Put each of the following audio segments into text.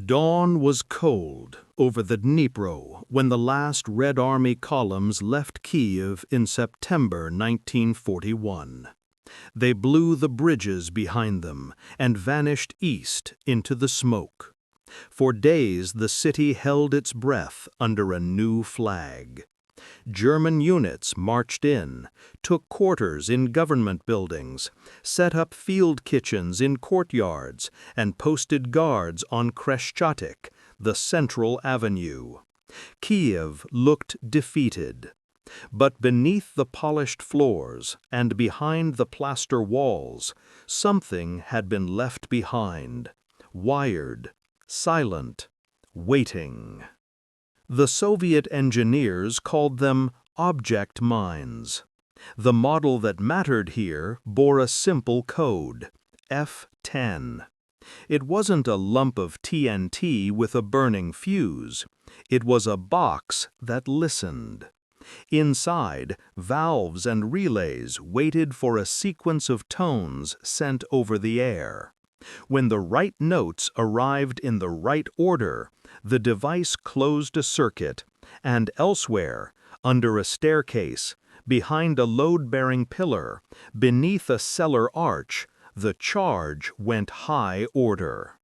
Dawn was cold over the Dnipro when the last Red Army columns left Kyiv in September 1941. They blew the bridges behind them and vanished east into the smoke. For days the city held its breath under a new flag. German units marched in, took quarters in government buildings, set up field kitchens in courtyards, and posted guards on Khreshchatyk, the central avenue. Kyiv looked defeated. But beneath the polished floors and behind the plaster walls, something had been left behind, wired, silent, waiting. The Soviet engineers called them object mines. The model that mattered here bore a simple code, F10. It wasn't a lump of TNT with a burning fuse. It was a box that listened. Inside, valves and relays waited for a sequence of tones sent over the air. When the right notes arrived in the right order, the device closed a circuit, and elsewhere, under a staircase, behind a load-bearing pillar, beneath a cellar arch, the charge went high order.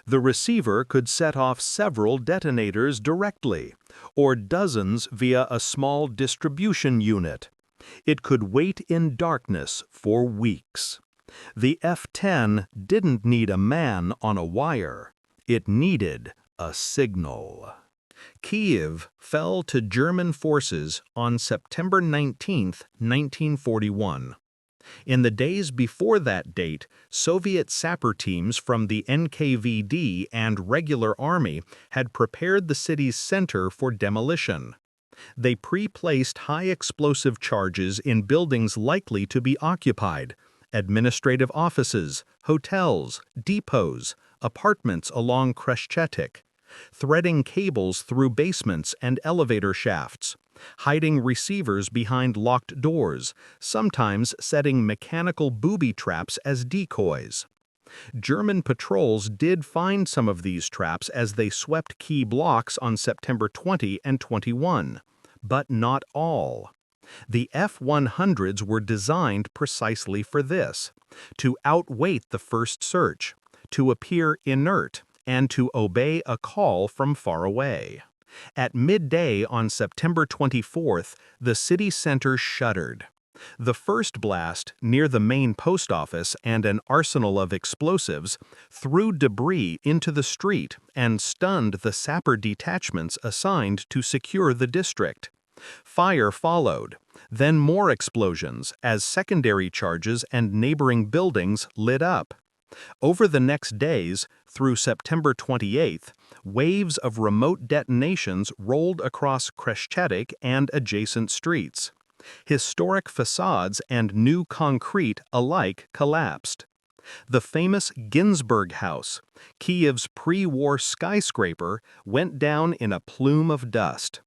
The receiver could set off several detonators directly, or dozens via a small distribution unit. It could wait in darkness for weeks. The F-10 didn't need a man on a wire. It needed a signal. Kyiv fell to German forces on September 19, 1941. In the days before that date, Soviet sapper teams from the NKVD and regular army had prepared the city's center for demolition. They pre-placed high explosive charges in buildings likely to be occupied: administrative offices, hotels, depots, apartments along Khreshchatyk, threading cables through basements and elevator shafts, hiding receivers behind locked doors, sometimes setting mechanical booby traps as decoys. German patrols did find some of these traps as they swept key blocks on September 20 and 21, but not all. The F-100s were designed precisely for this, to outweight the first search, to appear inert, and to obey a call from far away. At midday on September 24th, the city center shuddered. The first blast, near the main post office and an arsenal of explosives, threw debris into the street and stunned the sapper detachments assigned to secure the district. Fire followed, then more explosions as secondary charges and neighboring buildings lit up. Over the next days, through September 28th, waves of remote detonations rolled across Khreshchatyk and adjacent streets. Historic facades and new concrete alike collapsed. The famous Ginsburg House, Kyiv's pre-war skyscraper, went down in a plume of dust.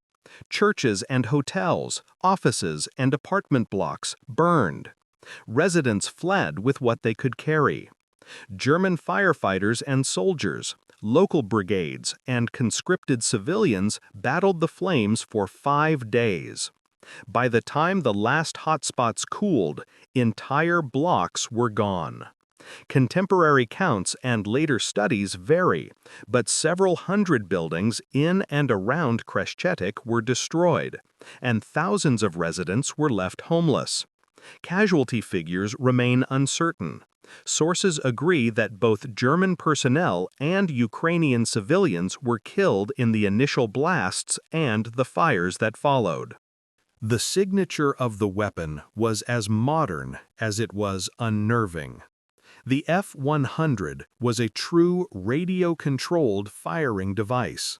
Churches and hotels, offices and apartment blocks burned. Residents fled with what they could carry. German firefighters and soldiers, local brigades, and conscripted civilians battled the flames for 5 days. By the time the last hotspots cooled, entire blocks were gone. Contemporary counts and later studies vary, but several hundred buildings in and around Khreshchatyk were destroyed, and thousands of residents were left homeless. Casualty figures remain uncertain. Sources agree that both German personnel and Ukrainian civilians were killed in the initial blasts and the fires that followed. The signature of the weapon was as modern as it was unnerving. The F-100 was a true radio-controlled firing device.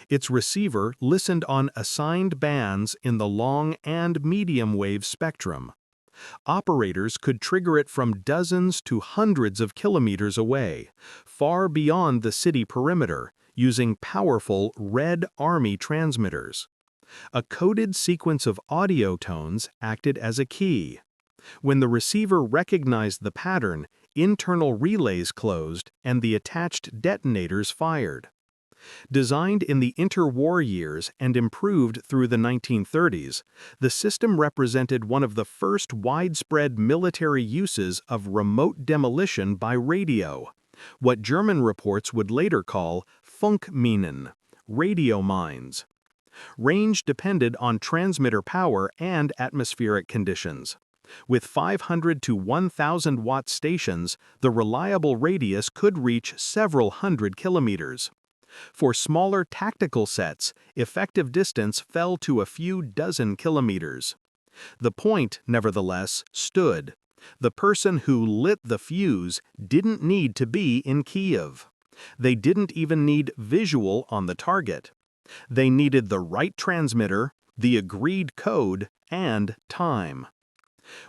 Its receiver listened on assigned bands in the long and medium wave spectrum. Operators could trigger it from dozens to hundreds of kilometers away, far beyond the city perimeter, using powerful Red Army transmitters. A coded sequence of audio tones acted as a key. When the receiver recognized the pattern, internal relays closed and the attached detonators fired. Designed in the interwar years and improved through the 1930s, the system represented one of the first widespread military uses of remote demolition by radio, what German reports would later call Funkminen, radio mines. Range depended on transmitter power and atmospheric conditions. With 500 to 1,000 watt stations, the reliable radius could reach several hundred kilometers. For smaller tactical sets, effective distance fell to a few dozen kilometers. The point, nevertheless, stood. The person who lit the fuse didn't need to be in Kyiv. They didn't even need visual on the target. They needed the right transmitter, the agreed code, and time.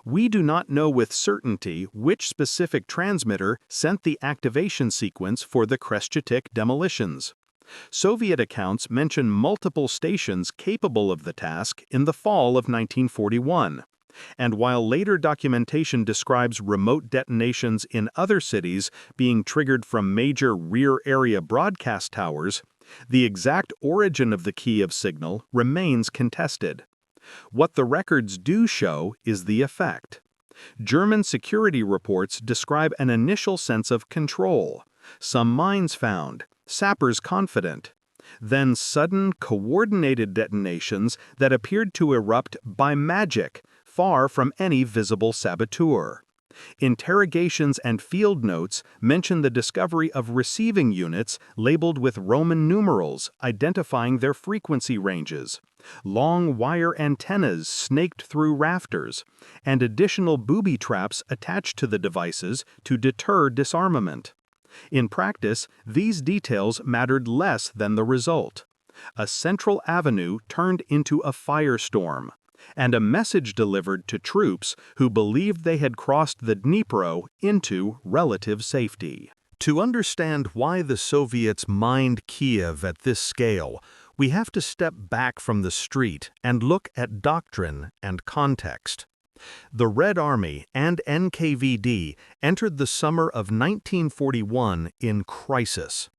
We do not know with certainty which specific transmitter sent the activation sequence for the Khreshchatyk demolitions. Soviet accounts mention multiple stations capable of the task in the fall of 1941, and while later documentation describes remote detonations in other cities being triggered from major rear-area broadcast towers, the exact origin of the Kyiv signal remains contested. What the records do show is the effect. German security reports describe an initial sense of control, some mines found, sappers confident, then sudden coordinated detonations that appeared to erupt by magic, far from any visible saboteur. Interrogations and field notes mention the discovery of receiving units labeled with Roman numerals identifying their frequency ranges, long wire antennas snaked through rafters, and additional booby traps attached to the devices to deter disarmament. In practice, these details mattered less than the result. A central avenue turned into a firestorm, and a message delivered to troops who believed they had crossed the Dnipro into relative safety. To understand why the Soviets mined Kyiv at this scale, we have to step back from the street and look at doctrine and context. The Red Army and NKVD entered the summer of 1941 in crisis.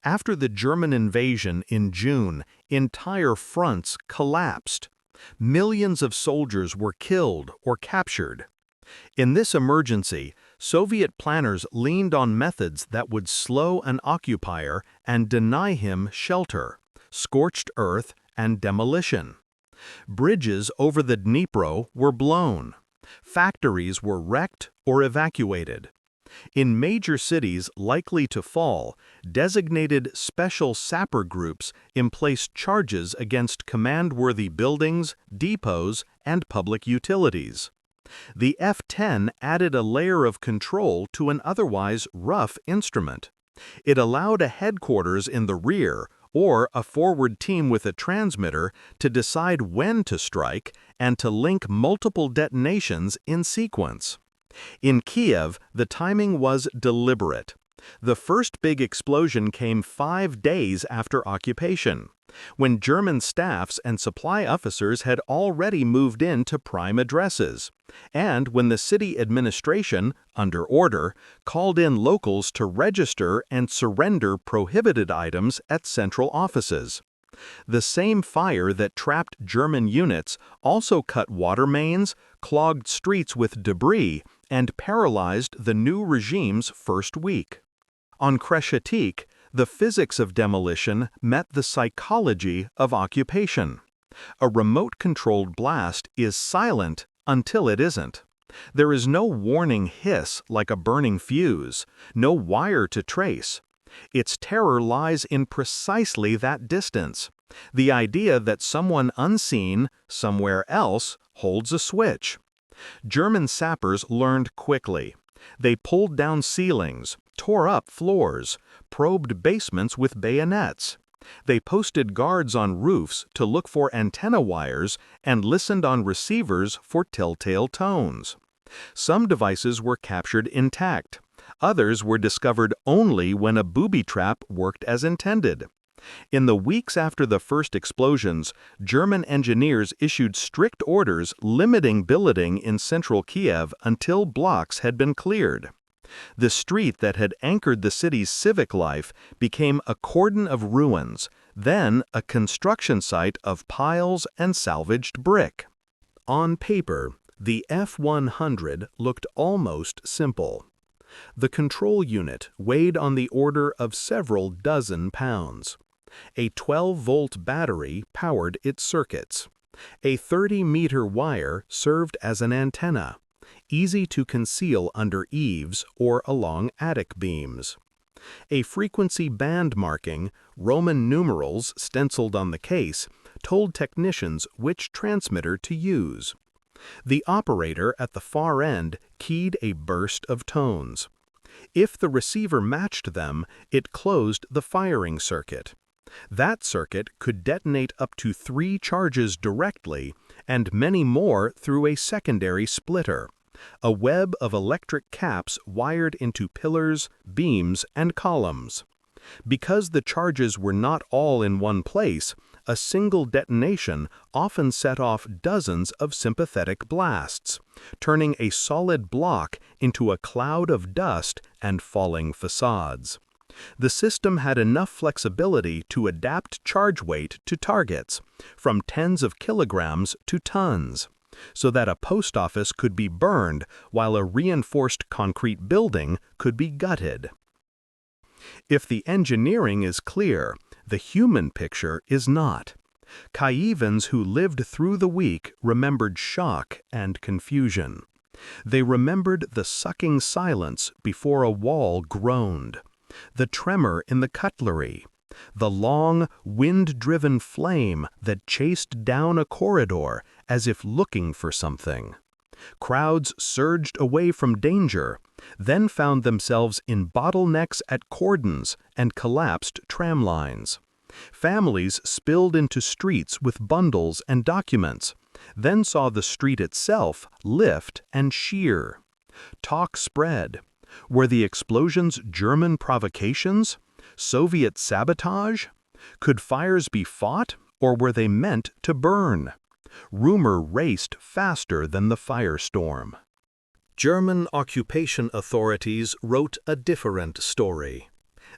After the German invasion in June, entire fronts collapsed. Millions of soldiers were killed or captured. In this emergency, Soviet planners leaned on methods that would slow an occupier and deny him shelter: scorched earth and demolition. Bridges over the Dnipro were blown. Factories were wrecked or evacuated. In major cities likely to fall, designated special sapper groups emplaced charges against command-worthy buildings, depots, and public utilities. The F-10 added a layer of control to an otherwise rough instrument. It allowed a headquarters in the rear or a forward team with a transmitter to decide when to strike and to link multiple detonations in sequence. In Kyiv, the timing was deliberate. The first big explosion came 5 days after occupation, when German staffs and supply officers had already moved in to prime addresses, and when the city administration, under order, called in locals to register and surrender prohibited items at central offices. The same fire that trapped German units also cut water mains, clogged streets with debris, and paralyzed the new regime's first week. On Khreshchatyk, the physics of demolition met the psychology of occupation. A remote-controlled blast is silent until it isn't. There is no warning hiss like a burning fuse, no wire to trace. Its terror lies in precisely that distance, the idea that someone unseen, somewhere else, holds a switch. German sappers learned quickly. They pulled down ceilings, tore up floors, probed basements with bayonets. They posted guards on roofs to look for antenna wires and listened on receivers for telltale tones. Some devices were captured intact. Others were discovered only when a booby trap worked as intended. In the weeks after the first explosions, German engineers issued strict orders limiting billeting in central Kyiv until blocks had been cleared. The street that had anchored the city's civic life became a cordon of ruins, then a construction site of piles and salvaged brick. On paper, the F-100 looked almost simple. The control unit weighed on the order of several dozen pounds. A 12-volt battery powered its circuits. A 30-meter wire served as an antenna, easy to conceal under eaves or along attic beams. A frequency band marking, Roman numerals stenciled on the case, told technicians which transmitter to use. The operator at the far end keyed a burst of tones. If the receiver matched them, it closed the firing circuit. That circuit could detonate up to 3 charges directly and many more through a secondary splitter, a web of electric caps wired into pillars, beams, and columns. Because the charges were not all in one place, a single detonation often set off dozens of sympathetic blasts, turning a solid block into a cloud of dust and falling facades. The system had enough flexibility to adapt charge weight to targets, from tens of kilograms to tons, so that a post office could be burned while a reinforced concrete building could be gutted. If the engineering is clear, the human picture is not. Kyivans who lived through the week remembered shock and confusion. They remembered the sucking silence before a wall groaned, the tremor in the cutlery, the long, wind-driven flame that chased down a corridor as if looking for something. Crowds surged away from danger, then found themselves in bottlenecks at cordons and collapsed tram lines. Families spilled into streets with bundles and documents, then saw the street itself lift and shear. Talk spread. Were the explosions German provocations? Soviet sabotage? Could fires be fought, or were they meant to burn? Rumor raced faster than the firestorm. German occupation authorities wrote a different story.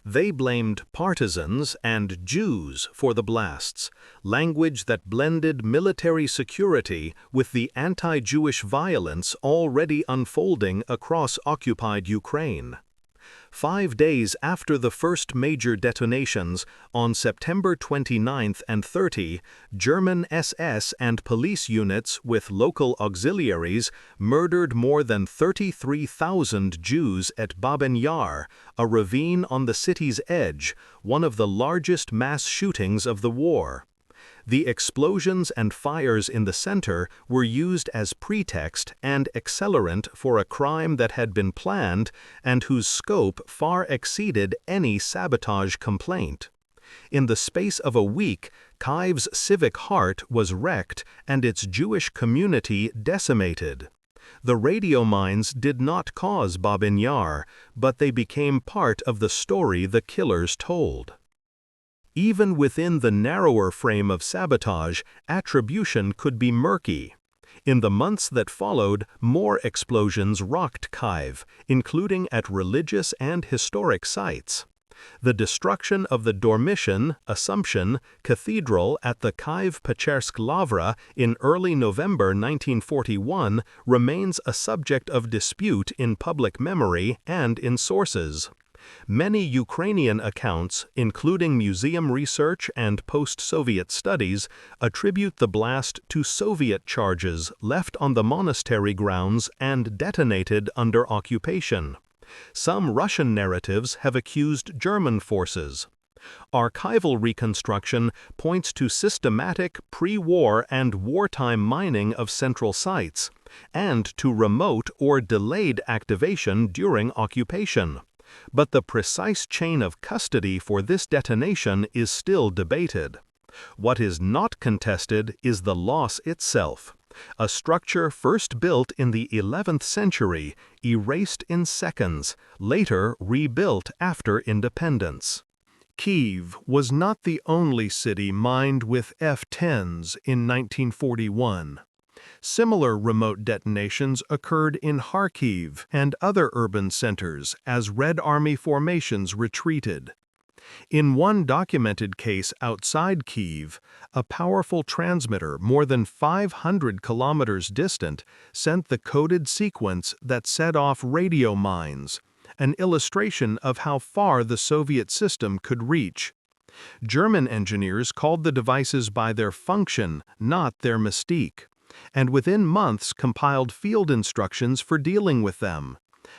They blamed partisans and Jews for the blasts, language that blended military security with the anti-Jewish violence already unfolding across occupied Ukraine. 5 days after the first major detonations, on September 29 and 30, German SS and police units with local auxiliaries murdered more than 33,000 Jews at Baben Yar, a ravine on the city's edge, one of the largest mass shootings of the war. The explosions and fires in the center were used as pretext and accelerant for a crime that had been planned and whose scope far exceeded any sabotage complaint. In the space of a week, Kyiv's civic heart was wrecked and its Jewish community decimated. The radio mines did not cause Baben Yar, but they became part of the story the killers told. Even within the narrower frame of sabotage, attribution could be murky. In the months that followed, more explosions rocked Kyiv, including at religious and historic sites. The destruction of the Dormition, Assumption, Cathedral at the Kyiv-Pechersk Lavra in early November 1941 remains a subject of dispute in public memory and in sources. Many Ukrainian accounts, including museum research and post-Soviet studies, attribute the blast to Soviet charges left on the monastery grounds and detonated under occupation. Some Russian narratives have accused German forces. Archival reconstruction points to systematic pre-war and wartime mining of central sites, and to remote or delayed activation during occupation. But the precise chain of custody for this detonation is still debated. What is not contested is the loss itself, a structure first built in the 11th century, erased in seconds, later rebuilt after independence. Kyiv was not the only city mined with F-10s in 1941. Similar remote detonations occurred in Kharkiv and other urban centers as Red Army formations retreated. In one documented case outside Kyiv, a powerful transmitter more than 500 kilometers distant sent the coded sequence that set off radio mines, an illustration of how far the Soviet system could reach. German engineers called the devices by their function, not their mystique, and within months compiled field instructions for dealing with them: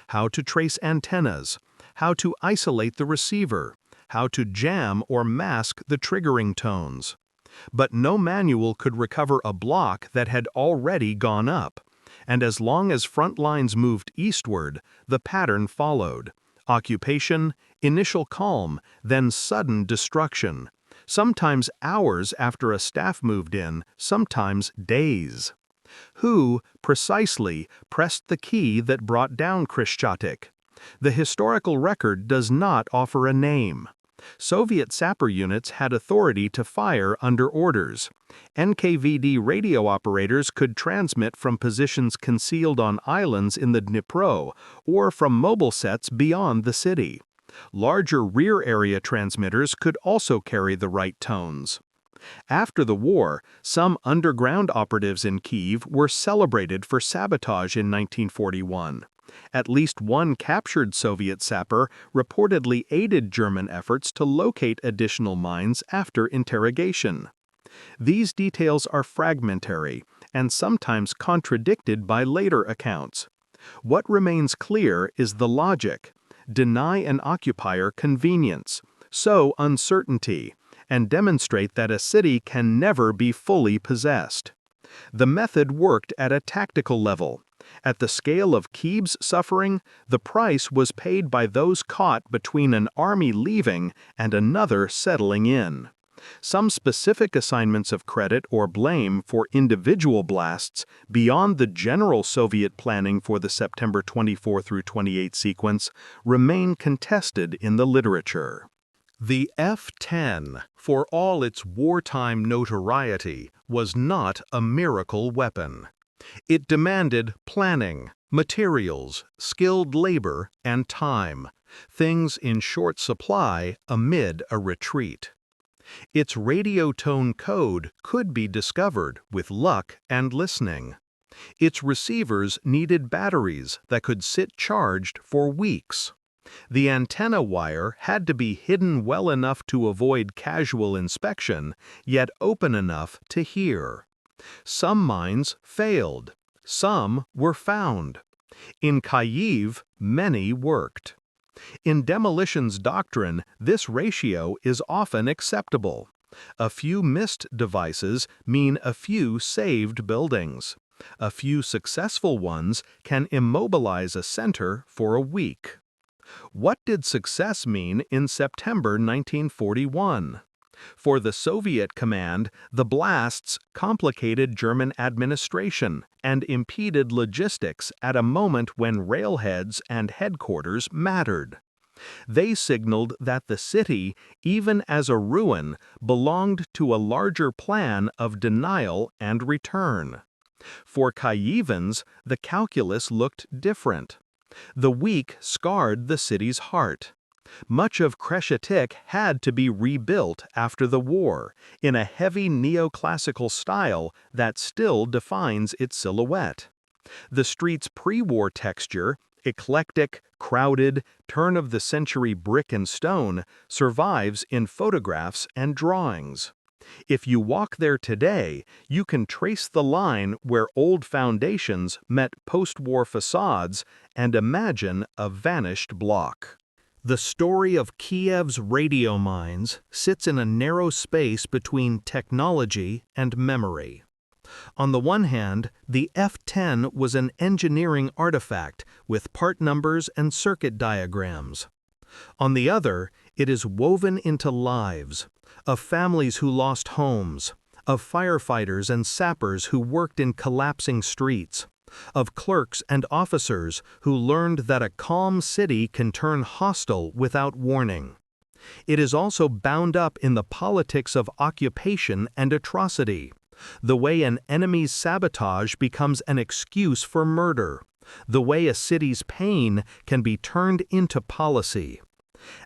how to trace antennas, how to isolate the receiver, how to jam or mask the triggering tones. But no manual could recover a block that had already gone up, and as long as front lines moved eastward, the pattern followed: occupation, initial calm, then sudden destruction, sometimes hours after a staff moved in, sometimes days. Who, precisely, pressed the key that brought down Khreshchatyk? The historical record does not offer a name. Soviet sapper units had authority to fire under orders. NKVD radio operators could transmit from positions concealed on islands in the Dnipro or from mobile sets beyond the city. Larger rear area transmitters could also carry the right tones. After the war, some underground operatives in Kyiv were celebrated for sabotage in 1941. At least one captured Soviet sapper reportedly aided German efforts to locate additional mines after interrogation. These details are fragmentary and sometimes contradicted by later accounts. What remains clear is the logic: deny an occupier convenience, sow uncertainty, and demonstrate that a city can never be fully possessed. The method worked at a tactical level. At the scale of Kyiv's suffering, the price was paid by those caught between an army leaving and another settling in. Some specific assignments of credit or blame for individual blasts beyond the general Soviet planning for the September 24 through 28 sequence remain contested in the literature. The F-10, for all its wartime notoriety, was not a miracle weapon. It demanded planning, materials, skilled labor, and time, things in short supply amid a retreat. Its radio tone code could be discovered with luck and listening. Its receivers needed batteries that could sit charged for weeks. The antenna wire had to be hidden well enough to avoid casual inspection, yet open enough to hear. Some mines failed. Some were found. In Kyiv, many worked. In demolition's doctrine, this ratio is often acceptable. A few missed devices mean a few saved buildings. A few successful ones can immobilize a center for a week. What did success mean in September 1941? For the Soviet command, the blasts complicated German administration and impeded logistics at a moment when railheads and headquarters mattered. They signaled that the city, even as a ruin, belonged to a larger plan of denial and return. For Kyivans, the calculus looked different. The week scarred the city's heart. Much of Khreshchatyk had to be rebuilt after the war, in a heavy neoclassical style that still defines its silhouette. The street's pre-war texture, eclectic, crowded, turn-of-the-century brick and stone, survives in photographs and drawings. If you walk there today, you can trace the line where old foundations met post-war facades and imagine a vanished block. The story of Kyiv's radio mines sits in a narrow space between technology and memory. On the one hand, the F-10 was an engineering artifact with part numbers and circuit diagrams. On the other, it is woven into lives, of families who lost homes, of firefighters and sappers who worked in collapsing streets, of clerks and officers who learned that a calm city can turn hostile without warning. It is also bound up in the politics of occupation and atrocity, The way an enemy's sabotage becomes an excuse for murder. The way a city's pain can be turned into policy.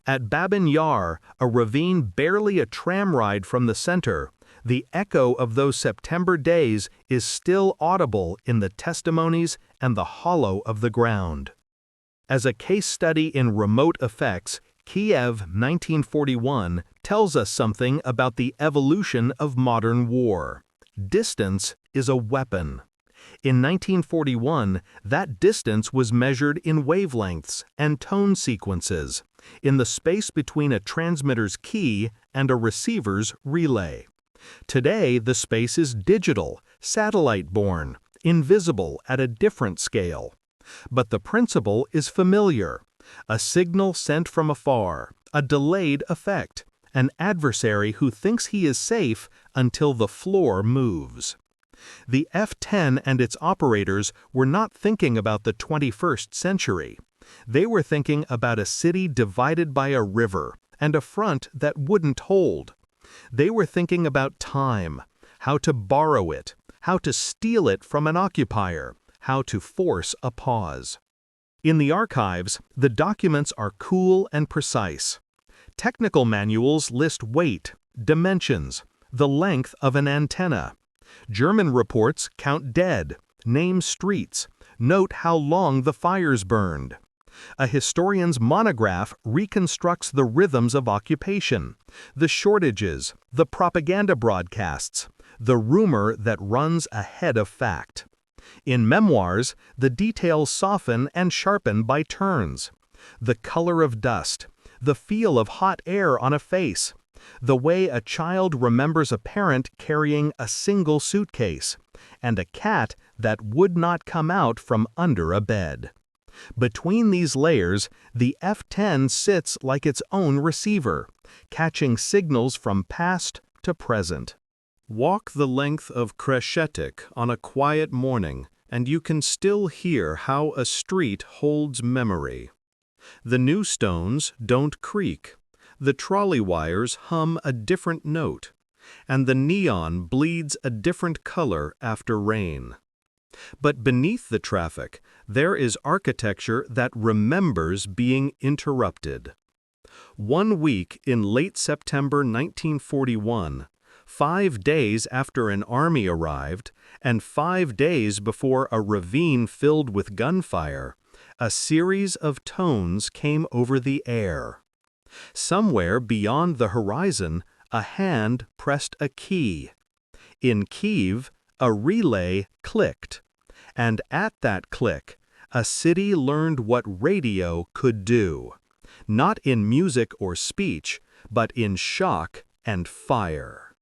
At Babin Yar, a ravine barely a tram ride from the center, the echo of those September days is still audible in the testimonies and the hollow of the ground. As a case study in remote effects, Kyiv 1941 tells us something about the evolution of modern war. Distance is a weapon. In 1941, that distance was measured in wavelengths and tone sequences, in the space between a transmitter's key and a receiver's relay. Today, the space is digital, satellite-borne, invisible at a different scale. But the principle is familiar. A signal sent from afar, a delayed effect, an adversary who thinks he is safe until the floor moves. The F-10 and its operators were not thinking about the 21st century. They were thinking about a city divided by a river and a front that wouldn't hold. They were thinking about time, how to borrow it, how to steal it from an occupier, how to force a pause. In the archives, the documents are cool and precise. Technical manuals list weight, dimensions, the length of an antenna. German reports count dead, name streets, note how long the fires burned. A historian's monograph reconstructs the rhythms of occupation, the shortages, the propaganda broadcasts, the rumor that runs ahead of fact. In memoirs, the details soften and sharpen by turns. The color of dust, the feel of hot air on a face, the way a child remembers a parent carrying a single suitcase, and a cat that would not come out from under a bed. Between these layers, the F-10 sits like its own receiver, catching signals from past to present. Walk the length of Khreshchatyk on a quiet morning, and you can still hear how a street holds memory. The new stones don't creak, the trolley wires hum a different note, and the neon bleeds a different color after rain. But beneath the traffic, there is architecture that remembers being interrupted. 1 week in late September 1941, 5 days after an army arrived, and 5 days before a ravine filled with gunfire, a series of tones came over the air. Somewhere beyond the horizon, a hand pressed a key. In Kyiv, a relay clicked, and at that click, a city learned what radio could do, not in music or speech, but in shock and fire.